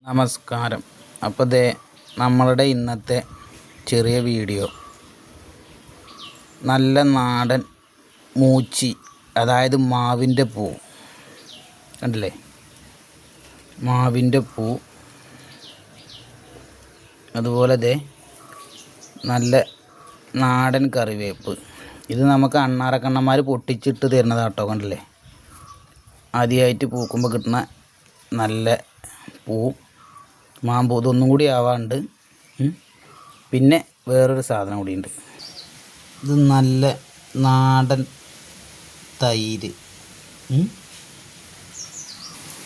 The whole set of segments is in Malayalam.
നമസ്കാരം. അപ്പോൾ നമ്മളുടെ ഇന്നത്തെ ചെറിയ വീഡിയോ നല്ല നാടൻ മൂച്ചി, അതായത് മാവിൻ്റെ പൂ കണ്ടില്ലേ, മാവിൻ്റെ പൂ, അതുപോലെ നല്ല നാടൻ കറിവേപ്പ്. ഇത് നമുക്ക് അണ്ണാറക്കണ്ണന്മാർ പൊട്ടിച്ചിട്ട് തരുന്നതാട്ടോ. കണ്ടില്ലേ, ആദ്യമായിട്ട് പൂക്കുമ്പോൾ കിട്ടുന്ന നല്ല പൂ, മാമ്പൂ. ഇതൊന്നും കൂടി ആവാണ്ട് പിന്നെ വേറൊരു സാധനം കൂടിയുണ്ട്. ഇത് നല്ല നാടൻ തൈര്,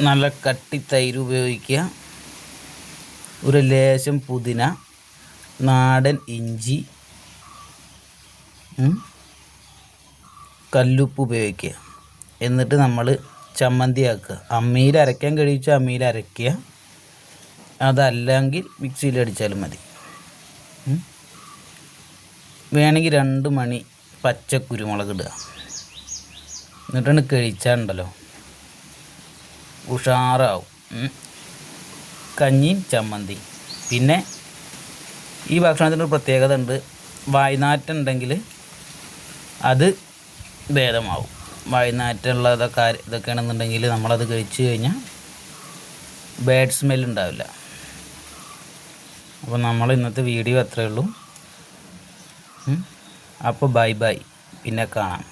നല്ല കട്ടി തൈര് ഉപയോഗിക്കുക. ഒരു ലേശം പുതിന, നാടൻ ഇഞ്ചി, കല്ലുപ്പ് ഉപയോഗിക്കുക. എന്നിട്ട് നമ്മൾ ചമ്മന്തി ആക്കുക. അമ്മിയിൽ അരയ്ക്കാൻ കഴിയിച്ചാൽ അമ്മിയിൽ അരയ്ക്കുക, അതല്ലെങ്കിൽ മിക്സിയിൽ അടിച്ചാലും മതി. വേണമെങ്കിൽ 2 മണി പച്ച കുരുമുളക് ഇടുക. എന്നിട്ടാണ് കഴിച്ചാലുണ്ടല്ലോ ഉഷാറാവും. കഞ്ഞിയും ചമ്മന്തി. പിന്നെ ഈ ഭക്ഷണത്തിനൊരു പ്രത്യേകത ഉണ്ട്. വായ്നാറ്റുണ്ടെങ്കിൽ അത് ഭേദമാവും. വായ്നാറ്റുള്ള ഇതൊക്കെയാണെന്നുണ്ടെങ്കിൽ നമ്മളത് കഴിച്ചു കഴിഞ്ഞാൽ ബാഡ് സ്മെൽ ഉണ്ടാവില്ല. അപ്പോൾ നമ്മൾ ഇന്നത്തെ വീഡിയോ അത്രയേ ഉള്ളൂ. അപ്പോൾ ബൈ ബൈ, പിന്നെ കാണാം.